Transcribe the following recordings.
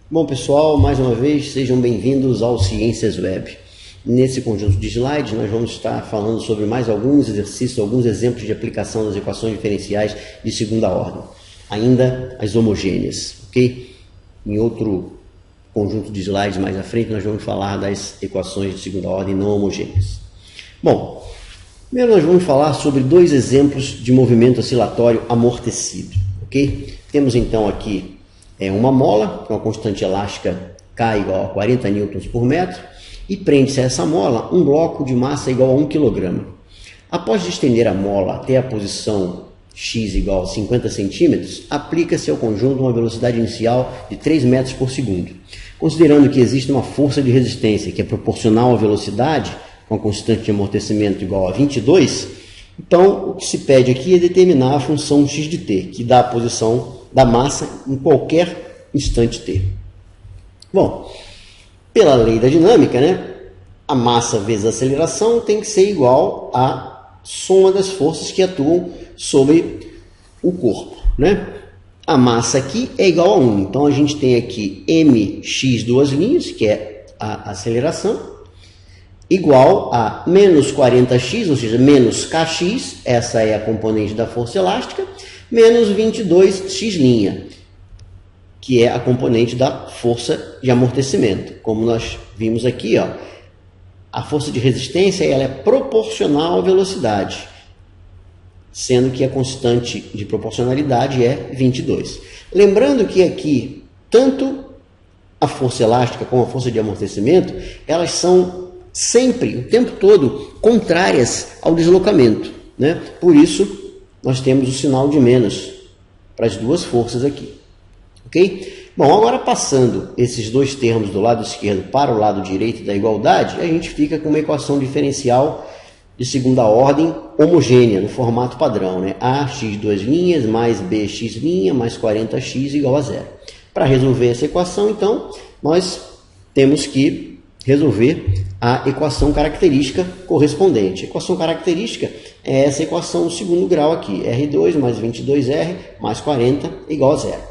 Bom, pessoal, mais uma vez, sejam bem-vindos ao Ciências Web. Nesse conjunto de slides, nós vamos estar falando sobre mais alguns exercícios, alguns exemplos de aplicação das equações diferenciais de segunda ordem, ainda as homogêneas, ok? Em outro conjunto de slides mais à frente, nós vamos falar das equações de segunda ordem não homogêneas. Bom, primeiro nós vamos falar sobre dois exemplos de movimento oscilatório amortecido, ok? Temos então aqui uma mola com a constante elástica K igual a 40 newtons por metro e prende-se a essa mola um bloco de massa igual a 1 kg. Após estender a mola até a posição x igual a 50 centímetros, aplica-se ao conjunto uma velocidade inicial de 3 metros por segundo. Considerando que existe uma força de resistência que é proporcional à velocidade, com a constante de amortecimento igual a 22, então o que se pede aqui é determinar a função x de t, que dá a posição da massa em qualquer instante t. Bom, pela lei da dinâmica, a massa vezes a aceleração tem que ser igual à soma das forças que atuam sobre o corpo. A massa aqui é igual a 1, então a gente tem aqui mx duas linhas, que é a aceleração, igual a menos 40x, ou seja, menos kx, essa é a componente da força elástica, menos 22x', que é a componente da força de amortecimento. Como nós vimos aqui, a força de resistência ela é proporcional à velocidade, sendo que a constante de proporcionalidade é 22. Lembrando que aqui, tanto a força elástica como a força de amortecimento, elas são sempre, o tempo todo, contrárias ao deslocamento. Por isso, nós temos o sinal de menos para as duas forças aqui. Ok? Bom, agora passando esses dois termos do lado esquerdo para o lado direito da igualdade, a gente fica com uma equação diferencial de segunda ordem homogênea, no formato padrão. Ax duas linhas mais bx' mais 40x igual a zero. Para resolver essa equação, então, nós temos que resolver a equação característica correspondente. A equação característica é essa equação do segundo grau aqui, R2 mais 22R mais 40 igual a zero.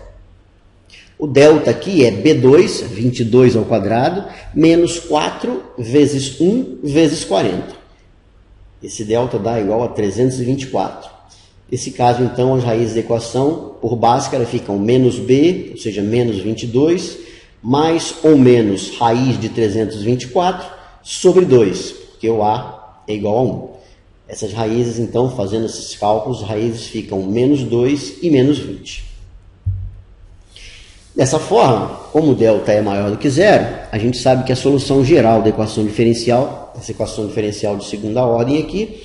O delta aqui é B2, 22 ao quadrado, menos 4 vezes 1 vezes 40. Esse delta dá igual a 324. Nesse caso, então, as raízes da equação por Bhaskara ficam menos B, ou seja, menos 22, mais ou menos raiz de 324 sobre 2, porque o A é igual a 1. Essas raízes, então, fazendo esses cálculos, as raízes ficam menos 2 e menos 20. Dessa forma, como o delta é maior do que zero, a gente sabe que a solução geral da equação diferencial, essa equação diferencial de segunda ordem aqui,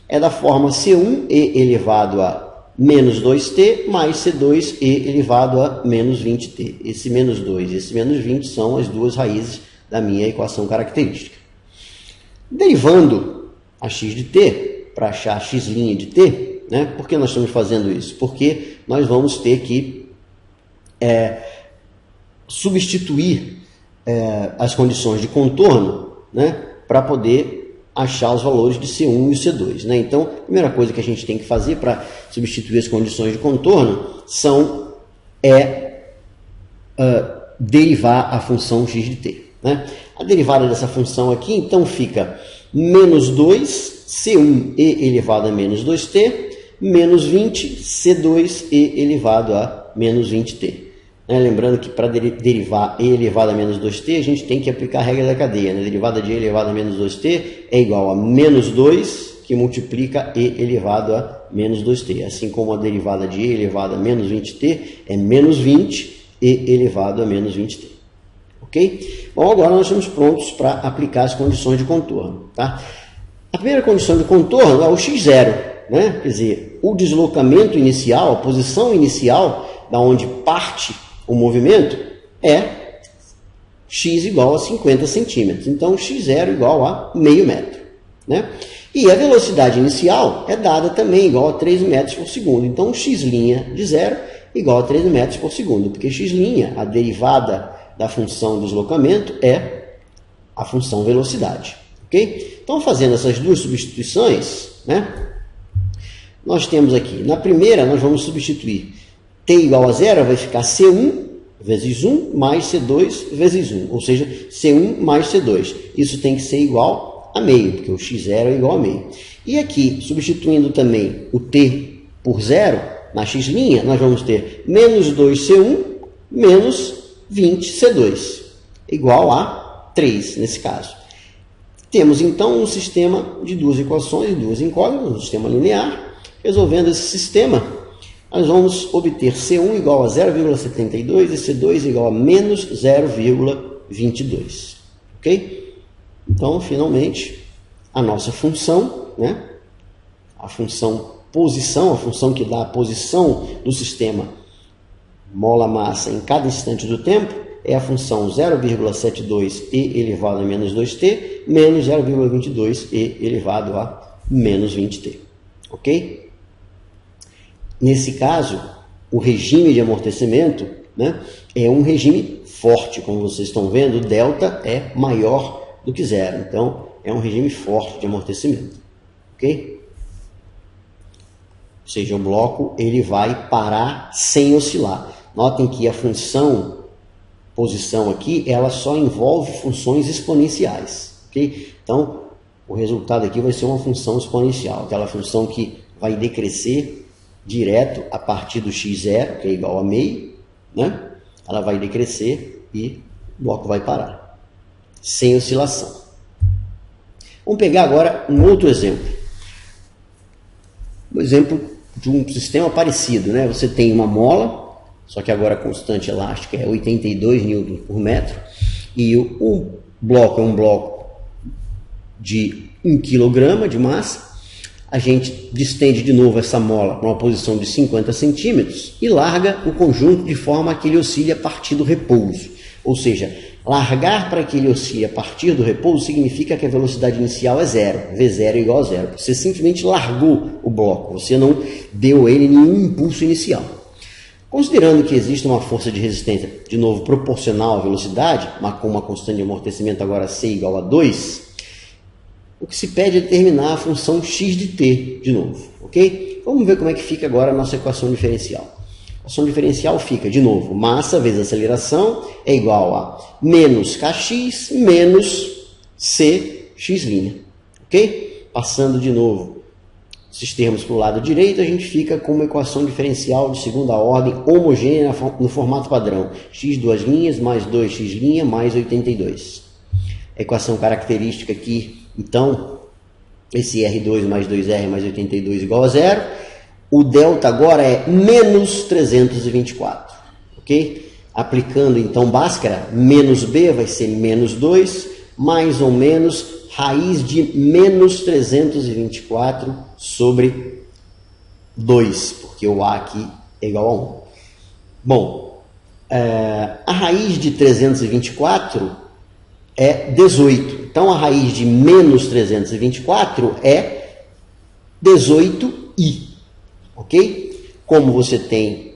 é da forma C1e elevado a menos 2t mais C2e elevado a menos 20t. Esse menos 2 e esse menos 20 são as duas raízes da minha equação característica. Derivando a x de t para achar a x' de t, por que nós estamos fazendo isso? Porque nós vamos ter que substituir as condições de contorno para poder achar os valores de C1 e o C2. Então, a primeira coisa que a gente tem que fazer para substituir as condições de contorno derivar a função x de t. A derivada dessa função aqui, então, fica menos 2 C1e elevado a menos 2t, menos 20 C2e elevado a menos 20t. Lembrando que para derivar e elevado a menos 2t, a gente tem que aplicar a regra da cadeia. A derivada de e elevado a menos 2t é igual a menos 2, que multiplica e elevado a menos 2t. Assim como a derivada de e elevado a menos 20t é menos 20 e elevado a menos 20t. Ok? Bom, agora nós estamos prontos para aplicar as condições de contorno. A primeira condição de contorno é o x0. Quer dizer, o deslocamento inicial, a posição inicial, da onde parte o movimento, é x igual a 50 centímetros. Então, x0 igual a meio metro. E a velocidade inicial é dada também igual a 3 metros por segundo. Então, x' de 0 igual a 3 metros por segundo, porque x', a derivada da função deslocamento, é a função velocidade. Okay? Então, fazendo essas duas substituições, nós temos aqui, na primeira, nós vamos substituir t igual a zero, vai ficar C1 vezes 1 mais C2 vezes 1, ou seja, C1 mais C2. Isso tem que ser igual a meio, porque o x0 é igual a meio. E aqui, substituindo também o t por 0, na x', nós vamos ter menos 2C1 menos 20C2, igual a 3 nesse caso. Temos então um sistema de duas equações e duas incógnitas, um sistema linear. Resolvendo esse sistema, nós vamos obter C1 igual a 0,72 e C2 igual a menos 0,22. Ok? Então, finalmente, a nossa função, né? A função posição, a função que dá a posição do sistema mola-massa em cada instante do tempo, é a função 0,72 e elevado a menos 2t menos 0,22 e elevado a menos 20t. Ok? Nesse caso, o regime de amortecimento, né, é um regime forte. Como vocês estão vendo, o delta é maior do que zero. Então, é um regime forte de amortecimento. Ok? Ou seja, o bloco ele vai parar sem oscilar. Notem que a função posição aqui, ela só envolve funções exponenciais. Ok? Então, o resultado aqui vai ser uma função exponencial. Aquela função que vai decrescer direto a partir do x0, que é igual a meio, né? Ela vai decrescer e o bloco vai parar, sem oscilação. Vamos pegar agora um outro exemplo. Um exemplo de um sistema parecido, né? Você tem uma mola, só que agora a constante elástica é 82 Newton por metro, e o bloco é um bloco de 1 kg de massa. A gente distende de novo essa mola para uma posição de 50 centímetros e larga o conjunto de forma que ele oscile a partir do repouso. Ou seja, largar para que ele oscile a partir do repouso significa que a velocidade inicial é zero, V0 é igual a zero. Você simplesmente largou o bloco, você não deu a ele nenhum impulso inicial. Considerando que existe uma força de resistência, de novo, proporcional à velocidade, mas com uma constante de amortecimento agora C igual a 2, o que se pede é determinar a função x de t, de novo, ok? Vamos ver como é que fica agora a nossa equação diferencial. A equação diferencial fica, de novo, massa vezes aceleração é igual a menos kx menos cx', ok? Passando de novo esses termos para o lado direito, a gente fica com uma equação diferencial de segunda ordem homogênea no formato padrão. X duas linhas mais 2x' mais 82. A equação característica aqui, então, esse R2 mais 2R mais 82 igual a zero. O delta agora é menos 324. Ok? Aplicando, então, Bhaskara, menos B vai ser menos 2, mais ou menos raiz de menos 324 sobre 2, porque o A aqui é igual a 1. Bom, a raiz de 324 é 18. Então, a raiz de menos 324 é 18i. Ok? Como você tem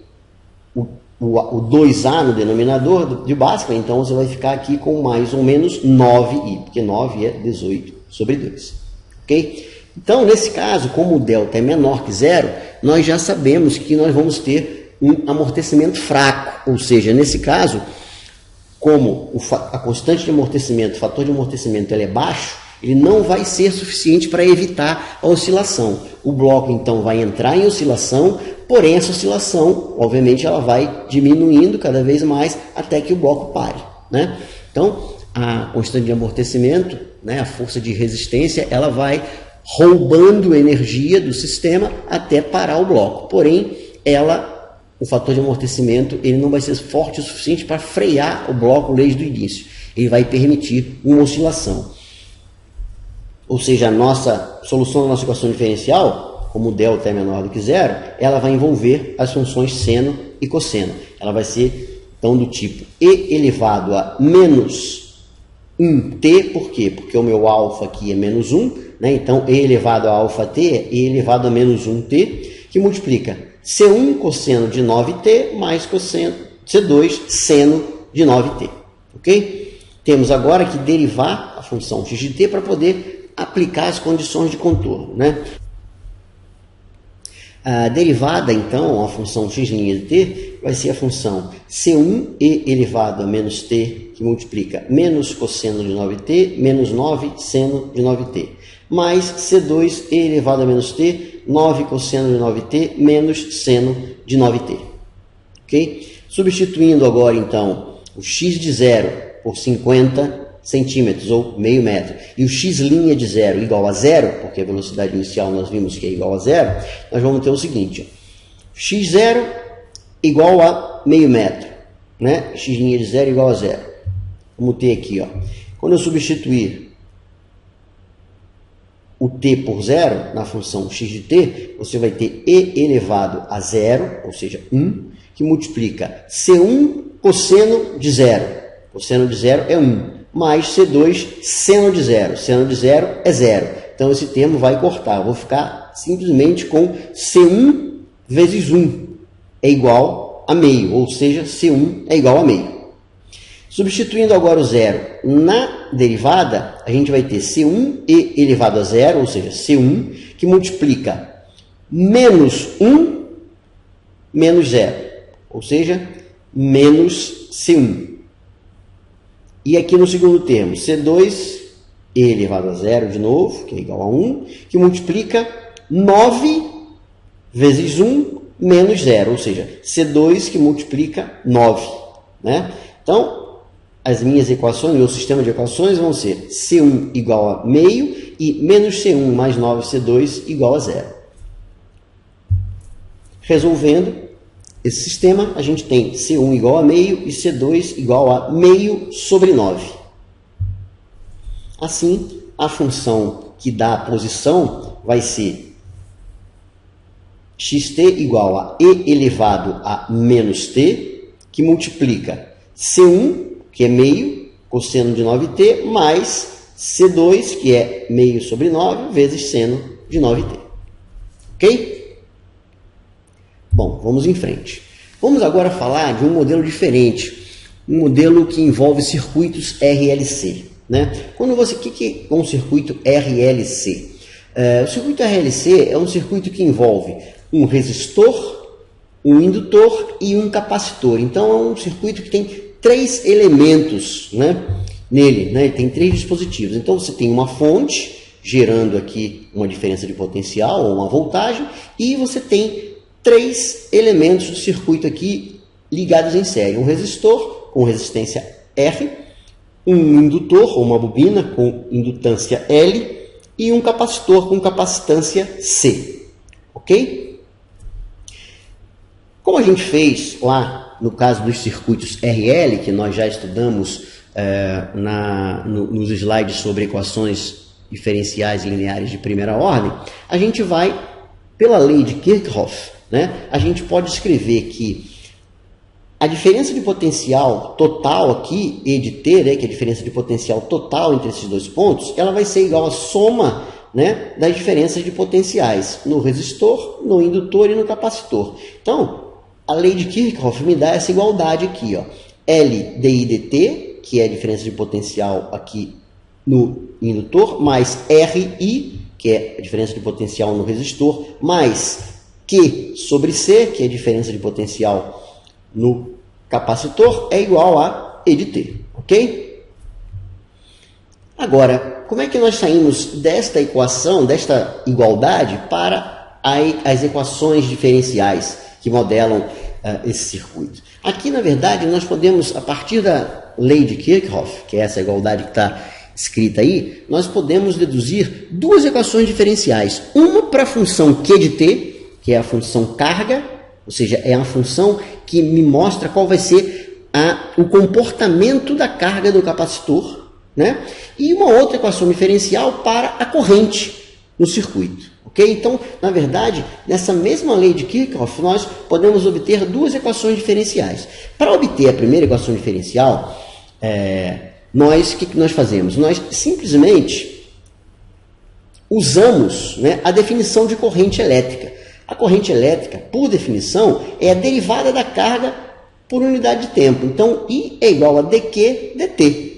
o 2a no denominador de Bhaskara, então você vai ficar aqui com mais ou menos 9i, porque 9 é 18 sobre 2. Ok? Então, nesse caso, como o delta é menor que zero, nós já sabemos que nós vamos ter um amortecimento fraco, ou seja, nesse caso, como a constante de amortecimento, o fator de amortecimento ele é baixo, ele não vai ser suficiente para evitar a oscilação. O bloco, então, vai entrar em oscilação, porém, essa oscilação, obviamente, ela vai diminuindo cada vez mais até que o bloco pare, né? Então, a constante de amortecimento, né, a força de resistência, ela vai roubando energia do sistema até parar o bloco. Porém, o fator de amortecimento, ele não vai ser forte o suficiente para frear o bloco desde o início. Ele vai permitir uma oscilação. Ou seja, a nossa solução da nossa equação diferencial, como o delta é menor do que zero, ela vai envolver as funções seno e cosseno. Ela vai ser, então, do tipo e elevado a menos 1t, por quê? Porque o meu alfa aqui é menos 1, né? Então, e elevado a alfa t é e elevado a menos 1t, que multiplica C1 cosseno de 9t mais cosseno C2 seno de 9t. Ok? Temos agora que derivar a função x de t para poder aplicar as condições de contorno, né? A derivada, então, a função x' de t, vai ser a função C1e elevado a menos t, que multiplica menos cosseno de 9t, menos 9 seno de 9t, mais C2e elevado a menos t, 9 cosseno de 9t, menos seno de 9t. Ok? Substituindo agora, então, o x de 0 por 50 centímetros, ou meio metro, e o x' de 0 igual a 0, porque a velocidade inicial nós vimos que é igual a 0, nós vamos ter o seguinte, ó, x0 igual a meio metro, né? X' de 0 igual a 0. Vamos ter aqui, ó, quando eu substituir o t por 0 na função x de t, você vai ter e elevado a 0, ou seja, 1, que multiplica C1 cosseno de 0. Cosseno de 0 é 1. Mais C2 seno de 0. Seno de 0 é 0. Então, esse termo vai cortar. Eu vou ficar simplesmente com C1 vezes 1 é igual a meio. Ou seja, C1 é igual a meio. Substituindo agora o 0 na derivada, a gente vai ter C1e elevado a 0, ou seja, C1, que multiplica menos 1 menos 0. Ou seja, menos C1. E aqui no segundo termo, C2 elevado a 0 de novo, que é igual a 1, que multiplica 9 vezes 1 menos 0, ou seja, C2 que multiplica 9. Né? Então, as minhas equações, meu sistema de equações vão ser C1 igual a meio e menos C1 mais 9C2 igual a 0. Resolvendo esse sistema, a gente tem C1 igual a meio e C2 igual a meio sobre 9. Assim, a função que dá a posição vai ser xt igual a e elevado a menos t, que multiplica C1, que é meio, cosseno de 9t, mais C2, que é meio sobre 9, vezes seno de 9t. Ok? Bom, vamos em frente. Vamos agora falar de um modelo diferente, um modelo que envolve circuitos RLC. Né? O que é um circuito RLC? O circuito RLC é um circuito que envolve um resistor, um indutor e um capacitor. Então, é um circuito que tem 3 elementos, né, nele. Né? Ele tem 3 dispositivos. Então, você tem uma fonte gerando aqui uma diferença de potencial ou uma voltagem, e você tem 3 elementos do circuito aqui ligados em série. Um resistor com resistência R, um indutor ou uma bobina com indutância L e um capacitor com capacitância C. Ok? Como a gente fez lá no caso dos circuitos RL, que nós já estudamos nos slides sobre equações diferenciais lineares de primeira ordem, a gente vai, pela lei de Kirchhoff, né, a gente pode escrever que a diferença de potencial total aqui, E de T, né, que é a diferença de potencial total entre esses dois pontos, ela vai ser igual à soma, né, das diferenças de potenciais no resistor, no indutor e no capacitor. Então, a lei de Kirchhoff me dá essa igualdade aqui, ó, L di dt, que é a diferença de potencial aqui no indutor, mais RI, que é a diferença de potencial no resistor, mais Q sobre C, que é a diferença de potencial no capacitor, é igual a E de T, ok? Agora, como é que nós saímos desta equação, desta igualdade, para as equações diferenciais que modelam esse circuito? Aqui, na verdade, nós podemos, a partir da lei de Kirchhoff, que é essa igualdade que está escrita aí, nós podemos deduzir 2 equações diferenciais. Uma para a função Q de T, que é a função carga, ou seja, é a função que me mostra qual vai ser o comportamento da carga do capacitor, né? E uma outra equação diferencial para a corrente no circuito. Okay? Então, na verdade, nessa mesma lei de Kirchhoff, nós podemos obter 2 equações diferenciais. Para obter a primeira equação diferencial, o que nós fazemos? Nós simplesmente usamos, né, a definição de corrente elétrica. A corrente elétrica, por definição, é a derivada da carga por unidade de tempo. Então, I é igual a dQ dt.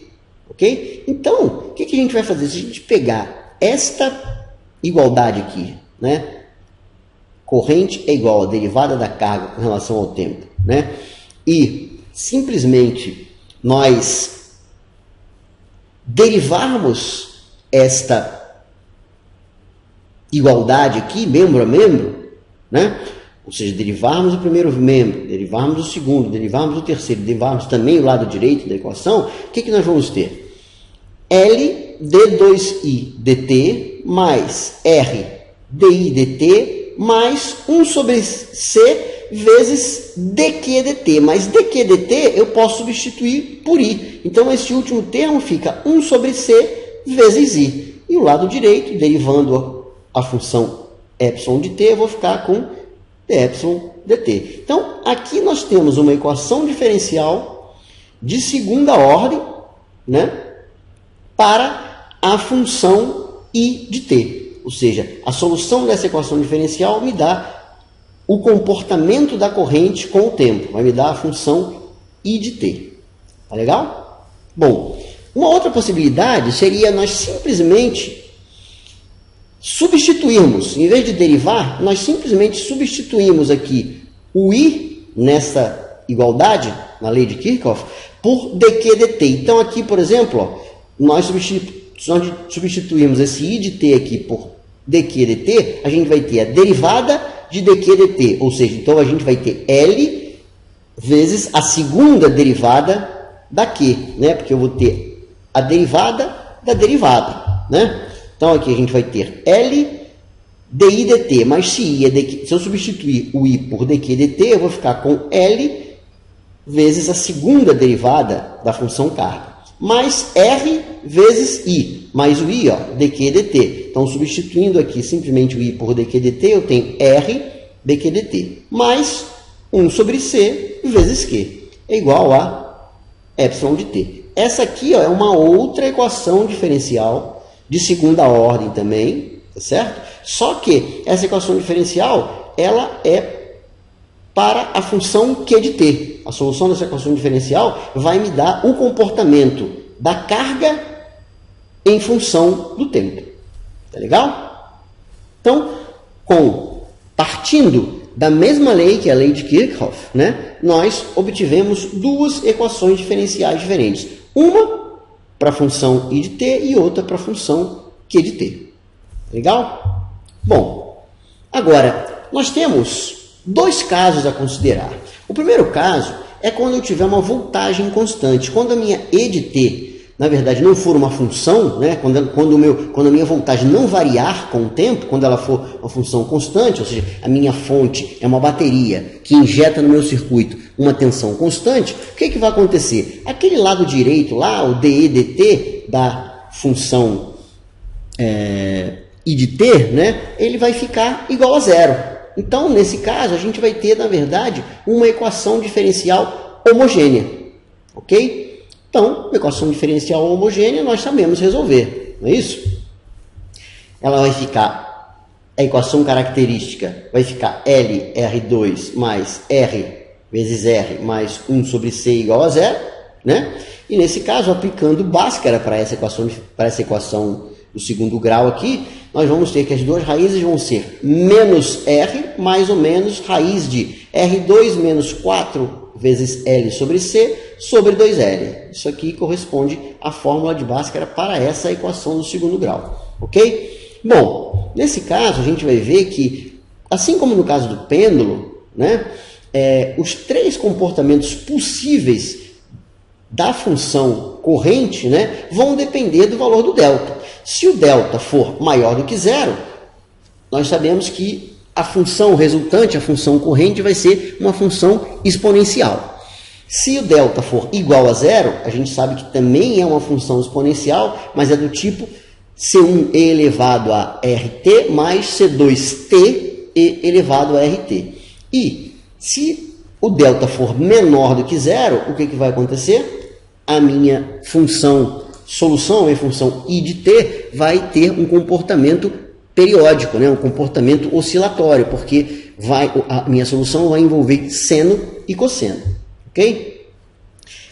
Ok? Então, o que a gente vai fazer? Se a gente pegar esta igualdade aqui, né, corrente é igual à derivada da carga com relação ao tempo, né? E simplesmente nós derivarmos esta igualdade aqui, membro a membro, né? Ou seja, derivarmos o primeiro membro, derivarmos o segundo, derivarmos o terceiro, derivarmos também o lado direito da equação, o que nós vamos ter? L d2i dt mais R di dt mais 1 sobre C vezes dq dt. Mas dq dt eu posso substituir por i. Então, esse último termo fica 1 sobre C vezes i. E o lado direito, derivando a função epsilon de t, eu vou ficar com epsilon dt. Então, aqui nós temos uma equação diferencial de segunda ordem, né, para a função i de t. Ou seja, a solução dessa equação diferencial me dá o comportamento da corrente com o tempo. Vai me dar a função i de t. Tá legal? Bom, uma outra possibilidade seria nós simplesmente substituirmos, em vez de derivar, nós simplesmente substituímos aqui o i nessa igualdade, na lei de Kirchhoff, por dq dt. Então, aqui, por exemplo, ó, nós substituirmos esse i de t aqui por dq dt, a gente vai ter a derivada de dq dt, ou seja, então a gente vai ter L vezes a segunda derivada da Q, né? Porque eu vou ter a derivada da derivada, né? Então aqui a gente vai ter L di dt, mas se eu substituir o i por dq dt, eu vou ficar com L vezes a segunda derivada da função carga, mais R vezes I, mais o I, ó, dq dt. Então, substituindo aqui simplesmente o I por dq dt, eu tenho R dq dt, mais 1 sobre C vezes Q, é igual a epsilon de t. Essa aqui, ó, é uma outra equação diferencial de segunda ordem também, tá certo? Só que essa equação diferencial, ela é para a função Q de t. A solução dessa equação diferencial vai me dar o comportamento da carga em função do tempo. Tá legal? Então, partindo da mesma lei, que é a lei de Kirchhoff, né, nós obtivemos duas equações diferenciais diferentes. Uma para a função i de t e outra para a função q de t. Legal? Bom, agora, nós temos dois casos a considerar. O primeiro caso é quando eu tiver uma voltagem constante. Quando a minha E de t, na verdade, não for uma função, né? quando a minha voltagem não variar com o tempo, quando ela for uma função constante, ou seja, a minha fonte é uma bateria que injeta no meu circuito uma tensão constante, o que vai acontecer? Aquele lado direito lá, o dE dt da função I de t, né? Ele vai ficar igual a zero. Então, nesse caso, a gente vai ter, na verdade, uma equação diferencial homogênea. Ok? Então, uma equação diferencial homogênea nós sabemos resolver, não é isso? Ela vai ficar, a equação característica vai ficar L R2 mais R vezes R mais 1 sobre C igual a zero, né? E nesse caso, aplicando Bhaskara para essa equação do segundo grau aqui, nós vamos ter que as duas raízes vão ser menos R mais ou menos raiz de R2 menos 4 vezes L sobre C sobre 2L. Isso aqui corresponde à fórmula de Bhaskara para essa equação do segundo grau. Ok? Bom, nesse caso a gente vai ver que, assim como no caso do pêndulo, né, os três comportamentos possíveis da função corrente, né, vão depender do valor do delta. Se o delta for maior do que zero, nós sabemos que a função resultante, a função corrente, vai ser uma função exponencial. Se o delta for igual a zero, a gente sabe que também é uma função exponencial, mas é do tipo C1e elevado a RT mais C2t e elevado a RT. E se o delta for menor do que zero, o que vai acontecer? A minha função solução, a minha função I de t, vai ter um comportamento periódico, né? Um comportamento oscilatório, porque a minha solução vai envolver seno e cosseno. Ok?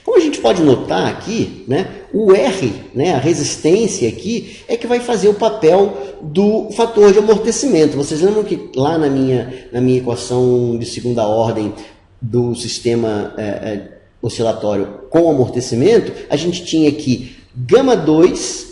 Como Como a gente pode notar aqui, né, o R, né, a resistência aqui, é que vai fazer o papel do fator de amortecimento. Vocês lembram que lá na minha equação de segunda ordem do sistema oscilatório com amortecimento, a gente tinha aqui γ2,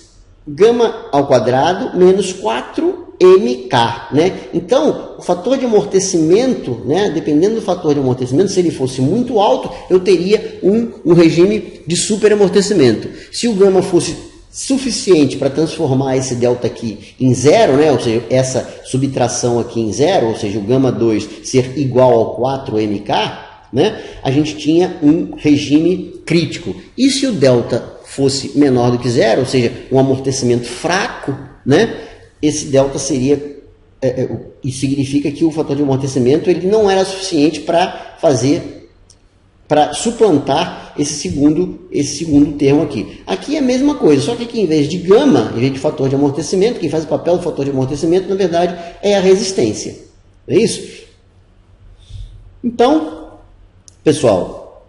gama ao quadrado, menos 4mk, né? Então, o fator de amortecimento, né, dependendo do fator de amortecimento, se ele fosse muito alto, eu teria um regime de superamortecimento. Se o gama fosse suficiente para transformar esse delta aqui em zero, né, ou seja, essa subtração aqui em zero, ou seja, o gama 2 ser igual ao 4mk, né, a gente tinha um regime crítico. E se o delta fosse menor do que zero, ou seja, um amortecimento fraco, né, esse delta seria, e significa que o fator de amortecimento ele não era suficiente para suplantar esse segundo termo aqui. Aqui é a mesma coisa, só que aqui em vez de gama, em vez de fator de amortecimento, quem faz o papel do fator de amortecimento, na verdade, é a resistência. Não é isso? Então, pessoal,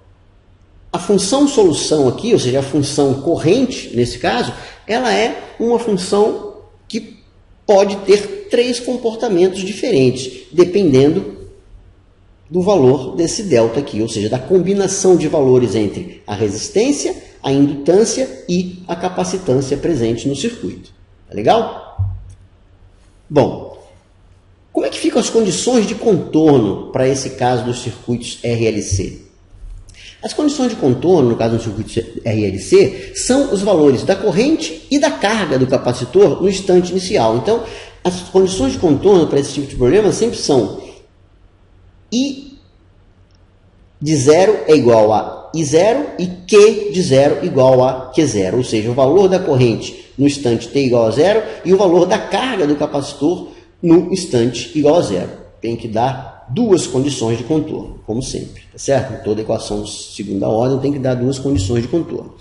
a função solução aqui, ou seja, a função corrente, nesse caso, ela é uma função que pode ter 3 comportamentos diferentes, dependendo do valor desse delta aqui, ou seja, da combinação de valores entre a resistência, a indutância e a capacitância presente no circuito. Tá legal? Bom, como é que ficam as condições de contorno para esse caso dos circuitos RLC? As condições de contorno, no caso do circuito RLC, são os valores da corrente e da carga do capacitor no instante inicial. Então, as condições de contorno para esse tipo de problema sempre são I de 0 é igual a I0 e Q de 0 igual a Q0, ou seja, o valor da corrente no instante t igual a 0 e o valor da carga do capacitor no instante igual a 0. Tem que dar duas condições de contorno, como sempre, tá certo? Em toda equação de segunda ordem tem que dar duas condições de contorno.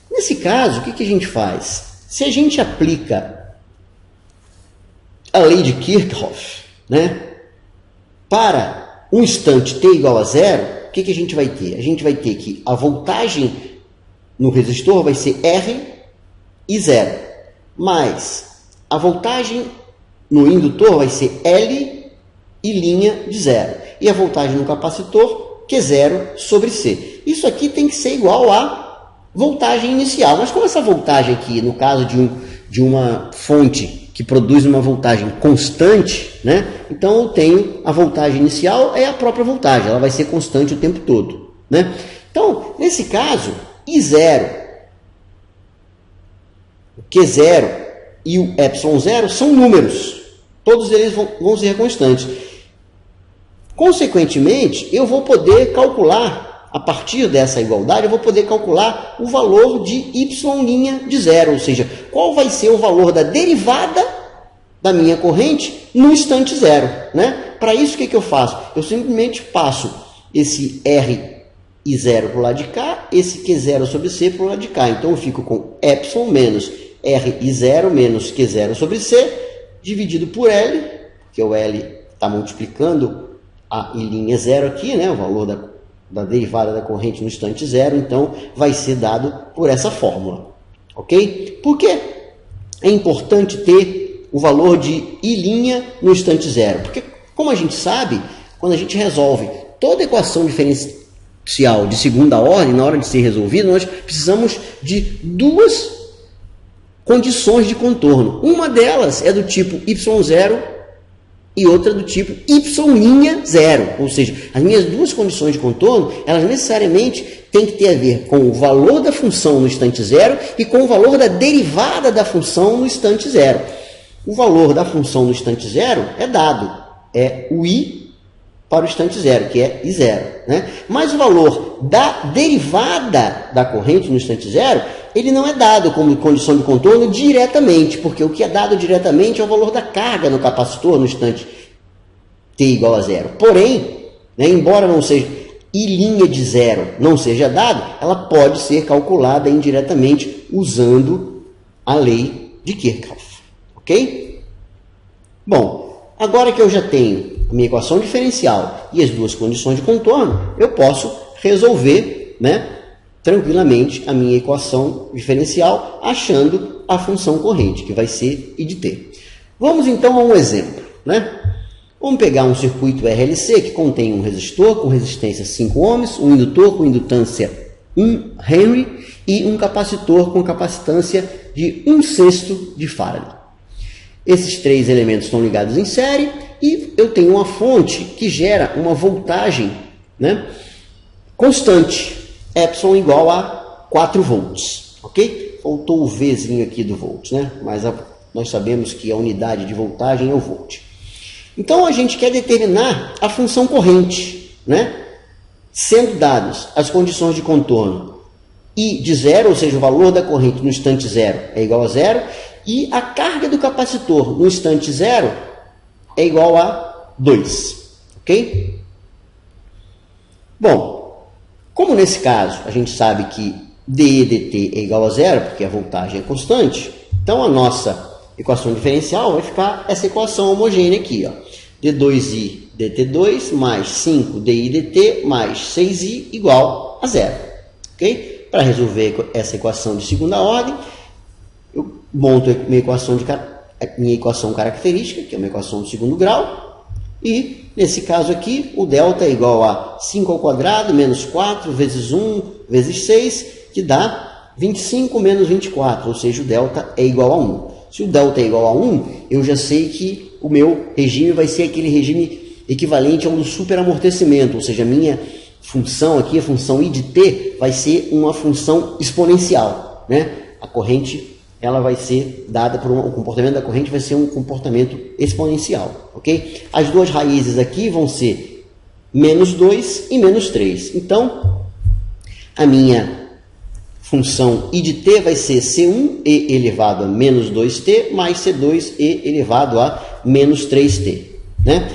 Nesse caso, o que a gente faz? Se a gente aplica a lei de Kirchhoff, né, para um instante t igual a 0, o que a gente vai ter? A gente vai ter que a voltagem no resistor vai ser R e 0, mais a voltagem no indutor vai ser L e linha de 0. E a voltagem no capacitor, Q0 sobre C. Isso aqui tem que ser igual à voltagem inicial. Mas como essa voltagem aqui, no caso de uma fonte que produz uma voltagem constante, né? Então eu tenho a voltagem inicial, é a própria voltagem, ela vai ser constante o tempo todo, né? Então, nesse caso, I0, o Q0 e o ε0 são números. Todos eles vão ser constantes. Consequentemente, eu vou poder calcular, a partir dessa igualdade, eu vou poder calcular o valor de y' de 0, ou seja, qual vai ser o valor da derivada da minha corrente no instante 0. Né? Para isso, o que eu faço? Eu simplesmente passo esse R e 0 para o lado de cá, esse Q0 sobre C para o lado de cá. Então, eu fico com ε menos R e 0 menos Q0 sobre C, dividido por L, que o L está multiplicando a I' 0 aqui, né, o valor da derivada da corrente no instante 0, então vai ser dado por essa fórmula, ok? Por que é importante ter o valor de I' no instante 0? Porque, como a gente sabe, quando a gente resolve toda equação diferencial de segunda ordem, na hora de ser resolvida, nós precisamos de duas condições de contorno. Uma delas é do tipo y0 e outra do tipo y'0, ou seja, as minhas duas condições de contorno, elas necessariamente têm que ter a ver com o valor da função no instante 0 e com o valor da derivada da função no instante 0. O valor da função no instante 0 é dado, é o i para o instante 0, que é I0. Né? Mas o valor da derivada da corrente no instante 0, ele não é dado como condição de contorno diretamente, porque o que é dado diretamente é o valor da carga no capacitor no instante t igual a 0. Porém, né, embora não seja I' de 0 não seja dado, ela pode ser calculada indiretamente usando a lei de Kirchhoff. Ok? Bom, agora que eu já tenho a minha equação diferencial e as duas condições de contorno, eu posso resolver, né, tranquilamente a minha equação diferencial achando a função corrente, que vai ser I de t. Vamos então a um exemplo, né? Vamos pegar um circuito RLC que contém um resistor com resistência 5 ohms, um indutor com indutância 1 Henry e um capacitor com capacitância de 1/6 de Farad. Esses três elementos estão ligados em série e eu tenho uma fonte que gera uma voltagem, né, constante, epsilon igual a 4 volts, ok? Faltou o Vzinho aqui do volt, né? Mas nós sabemos que a unidade de voltagem é o volt. Então a gente quer determinar a função corrente, né? Sendo dadas as condições de contorno I de zero, ou seja, o valor da corrente no instante zero é igual a zero, e a carga do capacitor no instante zero é igual a 2, ok? Bom, como nesse caso a gente sabe que dE dt é igual a zero, porque a voltagem é constante, então a nossa equação diferencial vai ficar essa equação homogênea aqui, ó. D2i dt2 mais 5 di dt mais 6i igual a zero, ok? Para resolver essa equação de segunda ordem, eu monto a minha equação característica, que é uma equação de segundo grau, e nesse caso aqui o delta é igual a 5 ao quadrado menos 4 vezes 1 vezes 6, que dá 25 menos 24, ou seja, o delta é igual a 1. Se o delta é igual a 1, eu já sei que o meu regime vai ser aquele regime equivalente a um superamortecimento, ou seja, a minha função aqui, a função I de t, vai ser uma função exponencial, né? A corrente, ela vai ser dada por o comportamento da corrente vai ser um comportamento exponencial, ok? As duas raízes aqui vão ser menos 2 e menos 3. Então, a minha função I de t vai ser C1e elevado a menos 2t mais C2e elevado a menos 3t, né?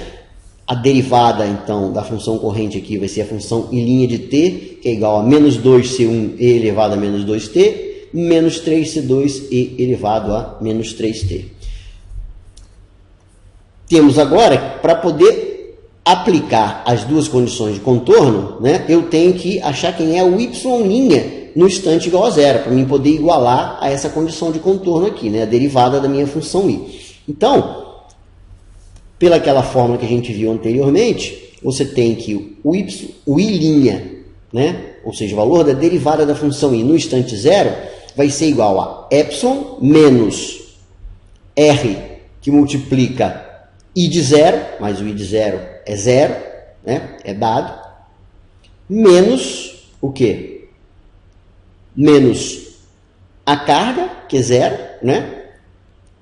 A derivada, então, da função corrente aqui vai ser a função I' de t, que é igual a menos 2c1e elevado a menos 2t, menos 3c2e elevado a menos 3t. Temos agora, para poder aplicar as duas condições de contorno, né, eu tenho que achar quem é o y' no instante igual a zero, para mim poder igualar a essa condição de contorno aqui, né, a derivada da minha função i. Então, pelaquela fórmula que a gente viu anteriormente, você tem que o i', né, ou seja, o valor da derivada da função i no instante zero, vai ser igual a epsilon menos r, que multiplica i de zero, mas o i de zero é zero, né, é dado, menos o quê? Menos a carga, que é zero, né?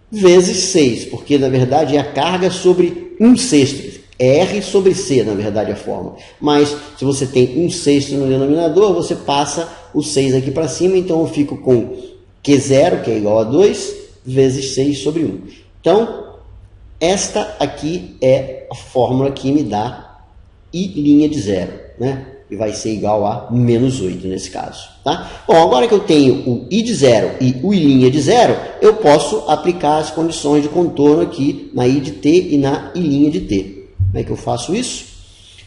Vezes 6, porque na verdade é a carga sobre 1/6. É R sobre C, na verdade, a fórmula. Mas se você tem 1/6 no denominador, você passa o 6 aqui para cima, então eu fico com Q0, que é igual a 2, vezes 6 sobre 1. Então, esta aqui é a fórmula que me dá I' de zero, né? E vai ser igual a menos 8 nesse caso, tá? Bom, agora que eu tenho o I de zero e o I' de zero, eu posso aplicar as condições de contorno aqui na I de t e na I' de t. Como é que eu faço isso?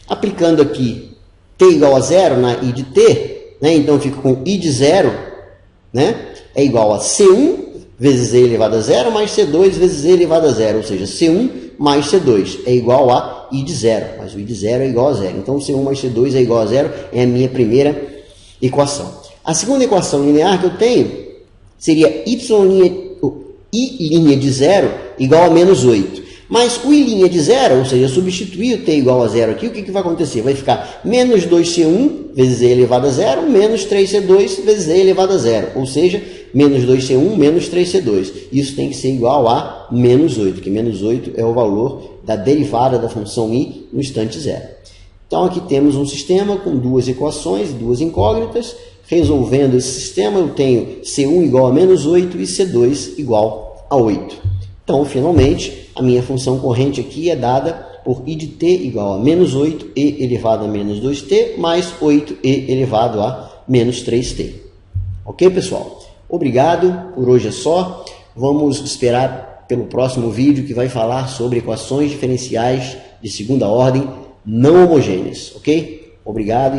Aplicando aqui t igual a zero na I de t, né? Então eu fico com I de zero, né? É igual a C1 vezes E elevado a zero mais C2 vezes E elevado a zero, ou seja, C1 mais C2 é igual a I de zero, mas o I de zero é igual a zero. Então, C1 mais C2 é igual a zero, é a minha primeira equação. A segunda equação linear que eu tenho seria I' de zero igual a menos 8. Mas o I' de zero, ou seja, substituir o t igual a zero aqui, o que vai acontecer? Vai ficar menos 2c1 vezes e elevado a zero, menos 3c2 vezes e elevado a zero. Ou seja, menos 2c1 menos 3c2. Isso tem que ser igual a menos 8, que menos 8 é o valor da derivada da função i no instante zero. Então aqui temos um sistema com duas equações, duas incógnitas. Resolvendo esse sistema, eu tenho C1 igual a menos 8 e C2 igual a 8. Então, finalmente, a minha função corrente aqui é dada por I de t igual a menos 8e elevado a menos 2t mais 8e elevado a menos 3t. Ok, pessoal? Obrigado, por hoje é só. Vamos esperar pelo próximo vídeo que vai falar sobre equações diferenciais de segunda ordem não homogêneas. Ok? Obrigado.